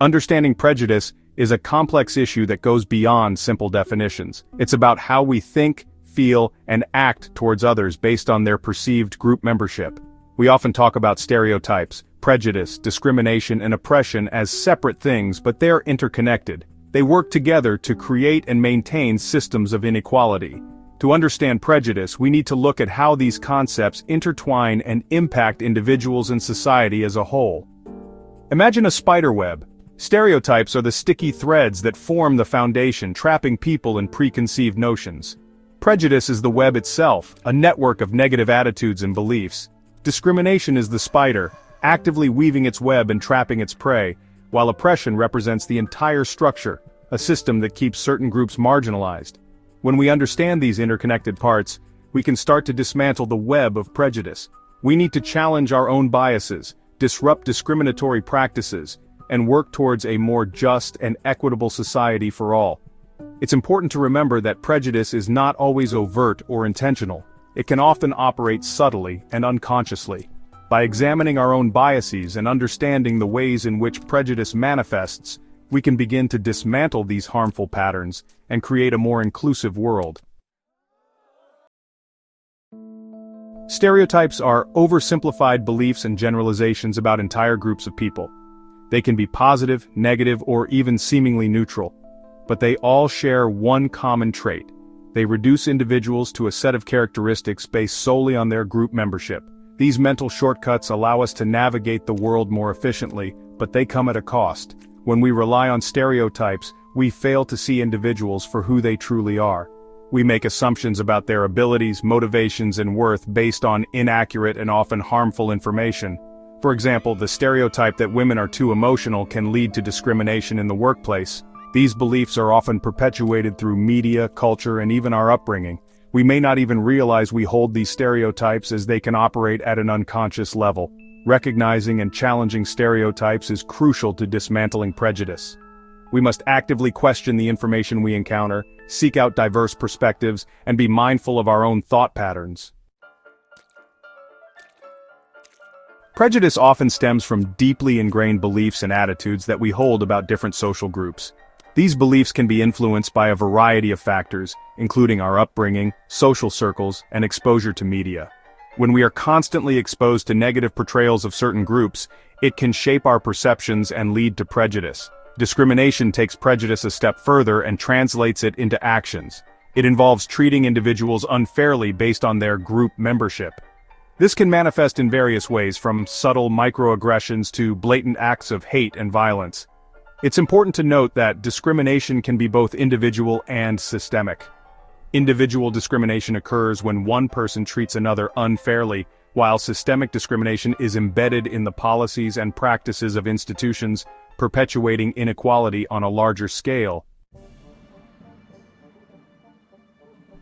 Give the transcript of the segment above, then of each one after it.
Understanding prejudice is a complex issue that goes beyond simple definitions. It's about how we think, feel, and act towards others based on their perceived group membership. We often talk about stereotypes, prejudice, discrimination, and oppression as separate things, but they're interconnected. They work together to create and maintain systems of inequality. To understand prejudice, we need to look at how these concepts intertwine and impact individuals and society as a whole. Imagine a spider web. Stereotypes are the sticky threads that form the foundation, trapping people in preconceived notions. Prejudice is the web itself, a network of negative attitudes and beliefs. Discrimination is the spider, actively weaving its web and trapping its prey, while oppression represents the entire structure, a system that keeps certain groups marginalized. When we understand these interconnected parts, we can start to dismantle the web of prejudice. We need to challenge our own biases, disrupt discriminatory practices, and work towards a more just and equitable society for all. It's important to remember that prejudice is not always overt or intentional. It can often operate subtly and unconsciously. By examining our own biases and understanding the ways in which prejudice manifests, we can begin to dismantle these harmful patterns and create a more inclusive world. Stereotypes are oversimplified beliefs and generalizations about entire groups of people. They can be positive, negative, or even seemingly neutral. But they all share one common trait. They reduce individuals to a set of characteristics based solely on their group membership. These mental shortcuts allow us to navigate the world more efficiently, but they come at a cost. When we rely on stereotypes, we fail to see individuals for who they truly are. We make assumptions about their abilities, motivations, and worth based on inaccurate and often harmful information. For example, the stereotype that women are too emotional can lead to discrimination in the workplace. These beliefs are often perpetuated through media, culture, and even our upbringing. We may not even realize we hold these stereotypes as they can operate at an unconscious level. Recognizing and challenging stereotypes is crucial to dismantling prejudice. We must actively question the information we encounter, seek out diverse perspectives, and be mindful of our own thought patterns. Prejudice often stems from deeply ingrained beliefs and attitudes that we hold about different social groups. These beliefs can be influenced by a variety of factors, including our upbringing, social circles, and exposure to media. When we are constantly exposed to negative portrayals of certain groups, it can shape our perceptions and lead to prejudice. Discrimination takes prejudice a step further and translates it into actions. It involves treating individuals unfairly based on their group membership. This can manifest in various ways, from subtle microaggressions to blatant acts of hate and violence. It's important to note that discrimination can be both individual and systemic. Individual discrimination occurs when one person treats another unfairly, while systemic discrimination is embedded in the policies and practices of institutions, perpetuating inequality on a larger scale.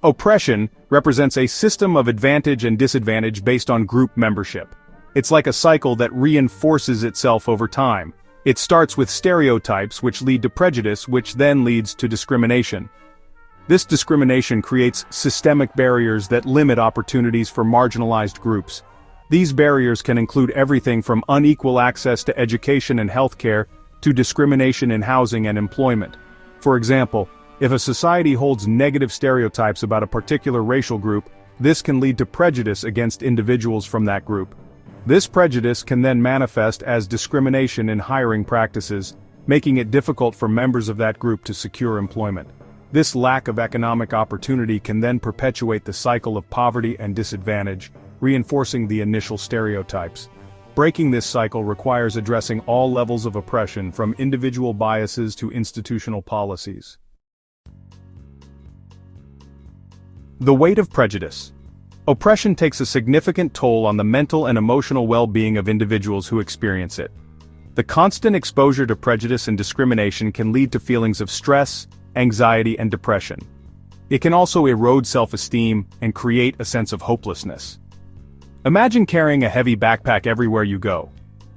Oppression represents a system of advantage and disadvantage based on group membership. It's like a cycle that reinforces itself over time. It starts with stereotypes which lead to prejudice, which then leads to discrimination. This discrimination creates systemic barriers that limit opportunities for marginalized groups. These barriers can include everything from unequal access to education and healthcare to discrimination in housing and employment. For example, if a society holds negative stereotypes about a particular racial group, this can lead to prejudice against individuals from that group. This prejudice can then manifest as discrimination in hiring practices, making it difficult for members of that group to secure employment. This lack of economic opportunity can then perpetuate the cycle of poverty and disadvantage, reinforcing the initial stereotypes. Breaking this cycle requires addressing all levels of oppression, from individual biases to institutional policies. The weight of prejudice. Oppression takes a significant toll on the mental and emotional well-being of individuals who experience it. The constant exposure to prejudice and discrimination can lead to feelings of stress, anxiety, and depression. It can also erode self-esteem and create a sense of hopelessness. Imagine carrying a heavy backpack everywhere you go.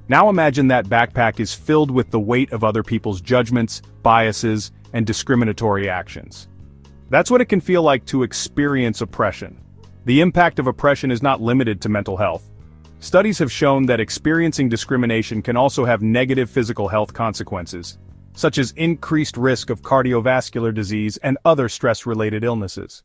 Now imagine that backpack is filled with the weight of other people's judgments, biases, and discriminatory actions. That's what it can feel like to experience oppression. The impact of oppression is not limited to mental health. Studies have shown that experiencing discrimination can also have negative physical health consequences, such as increased risk of cardiovascular disease and other stress-related illnesses.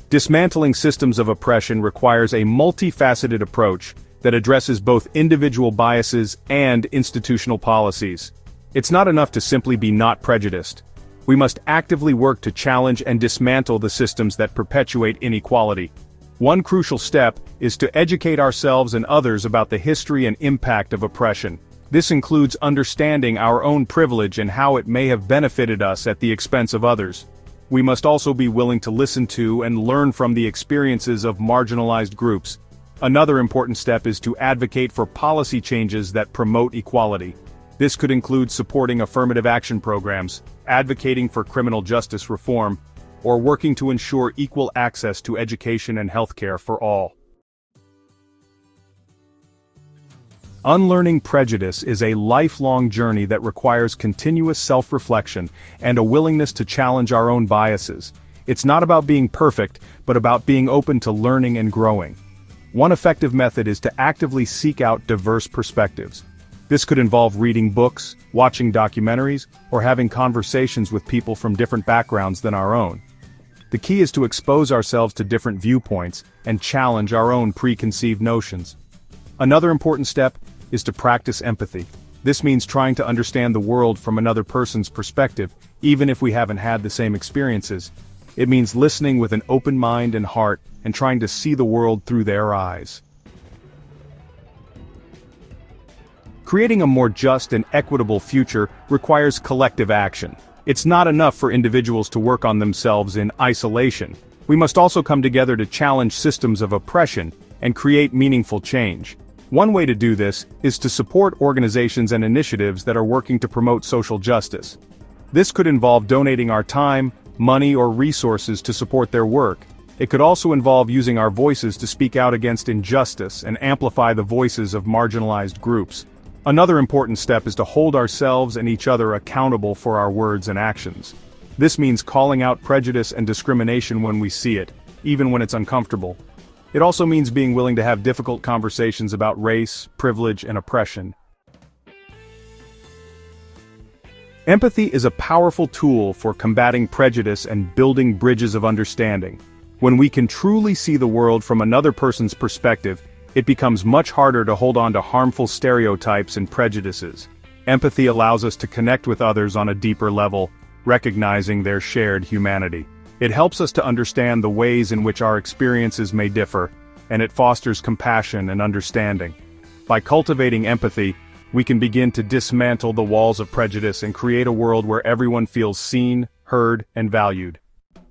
Dismantling systems of oppression requires a multifaceted approach that addresses both individual biases and institutional policies. It's not enough to simply be not prejudiced. We must actively work to challenge and dismantle the systems that perpetuate inequality. One crucial step is to educate ourselves and others about the history and impact of oppression. This includes understanding our own privilege and how it may have benefited us at the expense of others. We must also be willing to listen to and learn from the experiences of marginalized groups. Another important step is to advocate for policy changes that promote equality. This could include supporting affirmative action programs, advocating for criminal justice reform, or working to ensure equal access to education and healthcare for all. Unlearning prejudice is a lifelong journey that requires continuous self-reflection and a willingness to challenge our own biases. It's not about being perfect, but about being open to learning and growing. One effective method is to actively seek out diverse perspectives. This could involve reading books, watching documentaries, or having conversations with people from different backgrounds than our own. The key is to expose ourselves to different viewpoints and challenge our own preconceived notions. Another important step is to practice empathy. This means trying to understand the world from another person's perspective, even if we haven't had the same experiences. It means listening with an open mind and heart and trying to see the world through their eyes. Creating a more just and equitable future requires collective action. It's not enough for individuals to work on themselves in isolation. We must also come together to challenge systems of oppression and create meaningful change. One way to do this is to support organizations and initiatives that are working to promote social justice. This could involve donating our time, money, or resources to support their work. It could also involve using our voices to speak out against injustice and amplify the voices of marginalized groups. Another important step is to hold ourselves and each other accountable for our words and actions. This means calling out prejudice and discrimination when we see it, even when it's uncomfortable. It also means being willing to have difficult conversations about race, privilege, and oppression. Empathy is a powerful tool for combating prejudice and building bridges of understanding. When we can truly see the world from another person's perspective, it becomes much harder to hold on to harmful stereotypes and prejudices. Empathy allows us to connect with others on a deeper level, recognizing their shared humanity. It helps us to understand the ways in which our experiences may differ, and it fosters compassion and understanding. By cultivating empathy, we can begin to dismantle the walls of prejudice and create a world where everyone feels seen, heard, and valued.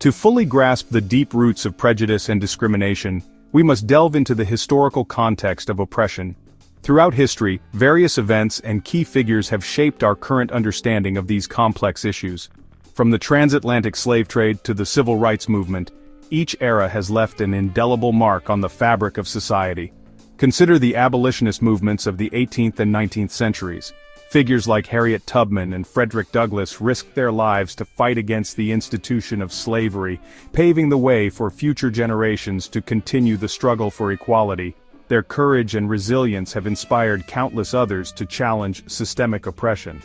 To fully grasp the deep roots of prejudice and discrimination, we must delve into the historical context of oppression. Throughout history, various events and key figures have shaped our current understanding of these complex issues. From the transatlantic slave trade to the civil rights movement, each era has left an indelible mark on the fabric of society. Consider the abolitionist movements of the 18th and 19th centuries. Figures like Harriet Tubman and Frederick Douglass risked their lives to fight against the institution of slavery, paving the way for future generations to continue the struggle for equality. Their courage and resilience have inspired countless others to challenge systemic oppression.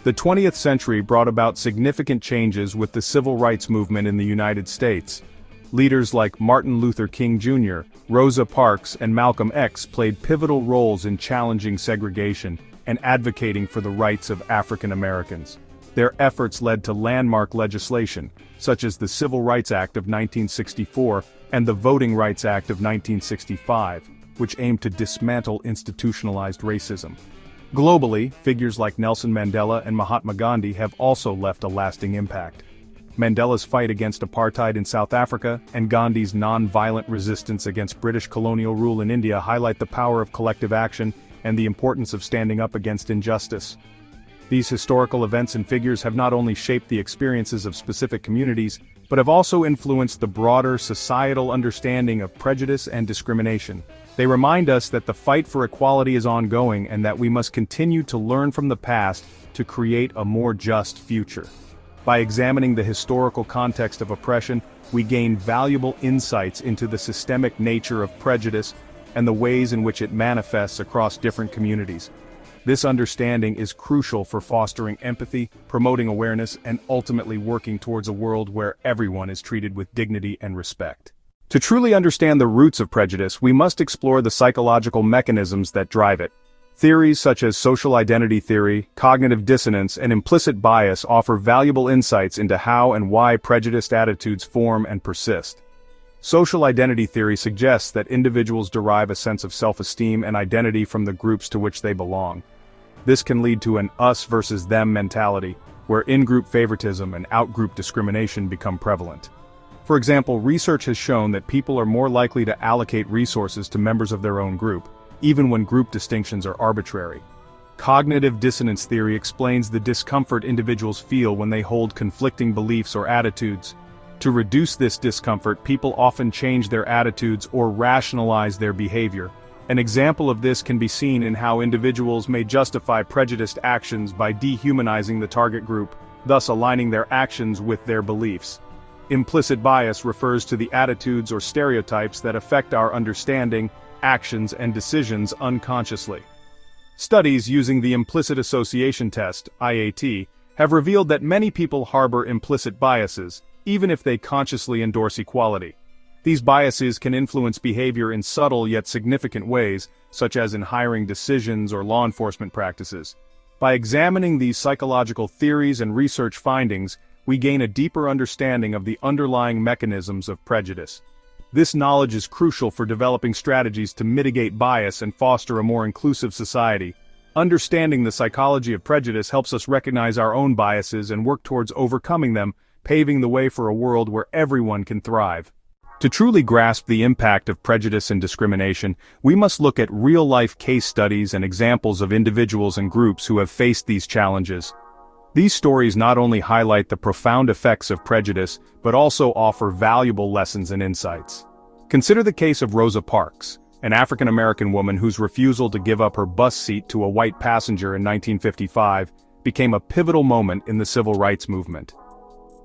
The 20th century brought about significant changes with the civil rights movement in the United States. Leaders like Martin Luther King Jr., Rosa Parks, and Malcolm X played pivotal roles in challenging segregation and advocating for the rights of African Americans. Their efforts led to landmark legislation, such as the Civil Rights Act of 1964 and the Voting Rights Act of 1965, which aimed to dismantle institutionalized racism. Globally, figures like Nelson Mandela and Mahatma Gandhi have also left a lasting impact. Mandela's fight against apartheid in South Africa and Gandhi's non-violent resistance against British colonial rule in India highlight the power of collective action and the importance of standing up against injustice. These historical events and figures have not only shaped the experiences of specific communities, but have also influenced the broader societal understanding of prejudice and discrimination. They remind us that the fight for equality is ongoing and that we must continue to learn from the past to create a more just future. By examining the historical context of oppression, we gain valuable insights into the systemic nature of prejudice and the ways in which it manifests across different communities. This understanding is crucial for fostering empathy, promoting awareness, and ultimately working towards a world where everyone is treated with dignity and respect. To truly understand the roots of prejudice, we must explore the psychological mechanisms that drive it. Theories such as social identity theory, cognitive dissonance, and implicit bias offer valuable insights into how and why prejudiced attitudes form and persist. Social identity theory suggests that individuals derive a sense of self-esteem and identity from the groups to which they belong. This can lead to an us versus them mentality, where in-group favoritism and out-group discrimination become prevalent. For example, research has shown that people are more likely to allocate resources to members of their own group, even when group distinctions are arbitrary. Cognitive dissonance theory explains the discomfort individuals feel when they hold conflicting beliefs or attitudes. To reduce this discomfort, people often change their attitudes or rationalize their behavior. An example of this can be seen in how individuals may justify prejudiced actions by dehumanizing the target group, thus aligning their actions with their beliefs. Implicit bias refers to the attitudes or stereotypes that affect our understanding, actions, and decisions unconsciously. Studies using the implicit association test, IAT, have revealed that many people harbor implicit biases, even if they consciously endorse equality. These biases can influence behavior in subtle yet significant ways, such as in hiring decisions or law enforcement practices. By examining these psychological theories and research findings, we gain a deeper understanding of the underlying mechanisms of prejudice. This knowledge is crucial for developing strategies to mitigate bias and foster a more inclusive society. Understanding the psychology of prejudice helps us recognize our own biases and work towards overcoming them, paving the way for a world where everyone can thrive. To truly grasp the impact of prejudice and discrimination, we must look at real-life case studies and examples of individuals and groups who have faced these challenges. These stories not only highlight the profound effects of prejudice, but also offer valuable lessons and insights. Consider the case of Rosa Parks, an African-American woman whose refusal to give up her bus seat to a white passenger in 1955 became a pivotal moment in the civil rights movement.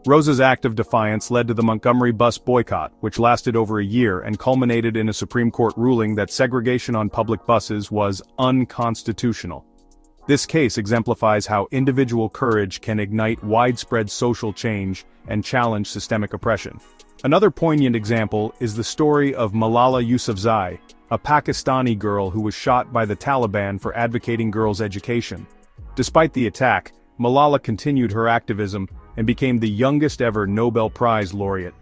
Rosa's act of defiance led to the Montgomery bus boycott, which lasted over a year and culminated in a Supreme Court ruling that segregation on public buses was unconstitutional. This case exemplifies how individual courage can ignite widespread social change and challenge systemic oppression. Another poignant example is the story of Malala Yousafzai, a Pakistani girl who was shot by the Taliban for advocating girls' education. Despite the attack, Malala continued her activism and became the youngest ever Nobel Prize laureate.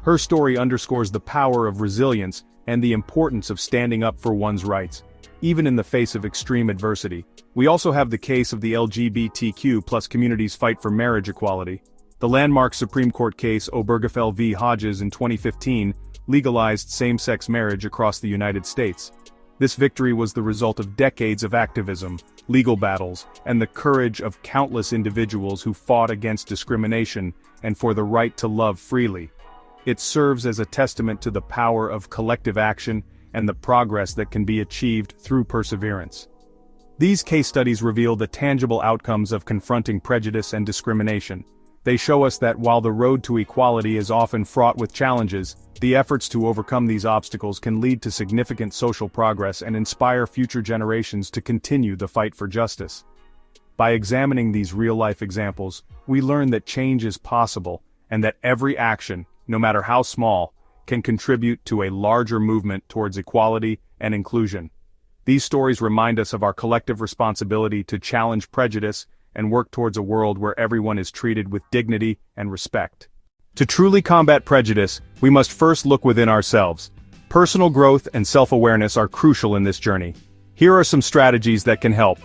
Her story underscores the power of resilience and the importance of standing up for one's rights, even in the face of extreme adversity. We also have the case of the LGBTQ+ community's fight for marriage equality. The landmark Supreme Court case Obergefell v. Hodges in 2015 legalized same-sex marriage across the United States. This victory was the result of decades of activism, legal battles, and the courage of countless individuals who fought against discrimination and for the right to love freely. It serves as a testament to the power of collective action and the progress that can be achieved through perseverance. These case studies reveal the tangible outcomes of confronting prejudice and discrimination. They show us that while the road to equality is often fraught with challenges, the efforts to overcome these obstacles can lead to significant social progress and inspire future generations to continue the fight for justice. By examining these real-life examples, we learn that change is possible, and that every action, no matter how small, can contribute to a larger movement towards equality and inclusion. These stories remind us of our collective responsibility to challenge prejudice and work towards a world where everyone is treated with dignity and respect. To truly combat prejudice, we must first look within ourselves. Personal growth and self-awareness are crucial in this journey. Here are some strategies that can help.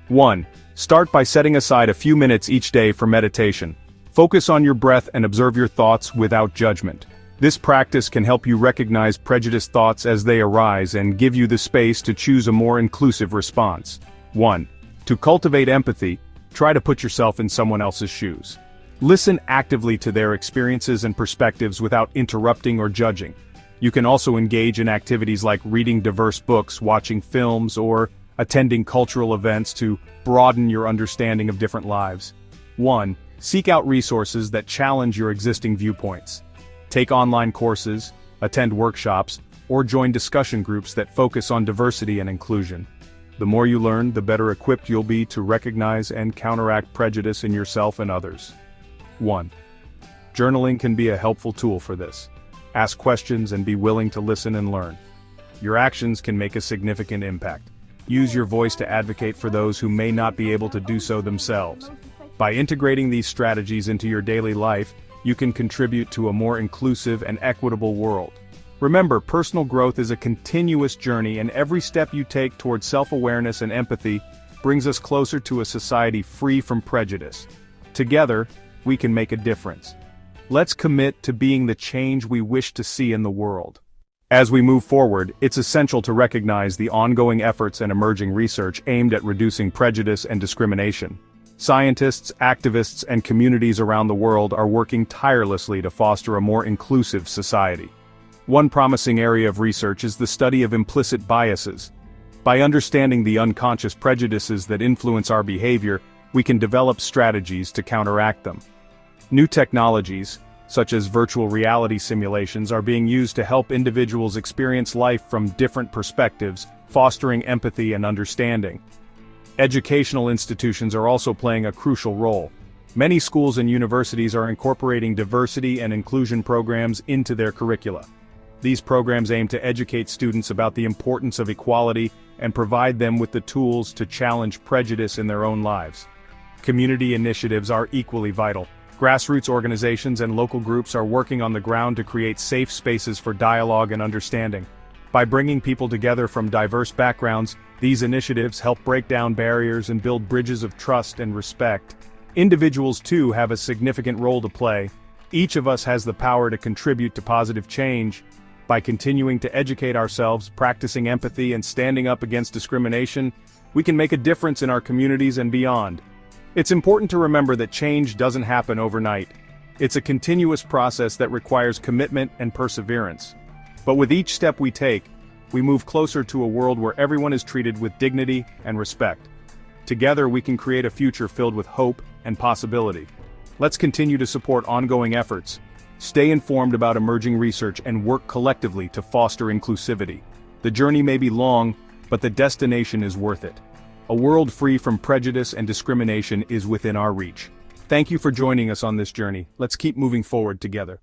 1. Start by setting aside a few minutes each day for meditation. Focus on your breath and observe your thoughts without judgment. This practice can help you recognize prejudiced thoughts as they arise and give you the space to choose a more inclusive response. 1. To cultivate empathy, try to put yourself in someone else's shoes. Listen actively to their experiences and perspectives without interrupting or judging. You can also engage in activities like reading diverse books, watching films, or attending cultural events to broaden your understanding of different lives. 1. Seek out resources that challenge your existing viewpoints. Take online courses, attend workshops, or join discussion groups that focus on diversity and inclusion. The more you learn, the better equipped you'll be to recognize and counteract prejudice in yourself and others. 1. Journaling can be a helpful tool for this. Ask questions and be willing to listen and learn. Your actions can make a significant impact. Use your voice to advocate for those who may not be able to do so themselves. By integrating these strategies into your daily life, you can contribute to a more inclusive and equitable world. Remember, personal growth is a continuous journey, and every step you take towards self-awareness and empathy brings us closer to a society free from prejudice. Together, we can make a difference. Let's commit to being the change we wish to see in the world. As we move forward, it's essential to recognize the ongoing efforts and emerging research aimed at reducing prejudice and discrimination. Scientists, activists, and communities around the world are working tirelessly to foster a more inclusive society. One promising area of research is the study of implicit biases. By understanding the unconscious prejudices that influence our behavior, we can develop strategies to counteract them. New technologies, such as virtual reality simulations, are being used to help individuals experience life from different perspectives, fostering empathy and understanding. Educational institutions are also playing a crucial role. Many schools and universities are incorporating diversity and inclusion programs into their curricula. These programs aim to educate students about the importance of equality and provide them with the tools to challenge prejudice in their own lives. Community initiatives are equally vital. Grassroots organizations and local groups are working on the ground to create safe spaces for dialogue and understanding. By bringing people together from diverse backgrounds, these initiatives help break down barriers and build bridges of trust and respect. Individuals, too, have a significant role to play. Each of us has the power to contribute to positive change. By continuing to educate ourselves, practicing empathy, and standing up against discrimination, we can make a difference in our communities and beyond. It's important to remember that change doesn't happen overnight. It's a continuous process that requires commitment and perseverance. But with each step we take, we move closer to a world where everyone is treated with dignity and respect. Together we can create a future filled with hope and possibility. Let's continue to support ongoing efforts, stay informed about emerging research, and work collectively to foster inclusivity. The journey may be long, but the destination is worth it. A world free from prejudice and discrimination is within our reach. Thank you for joining us on this journey. Let's keep moving forward together.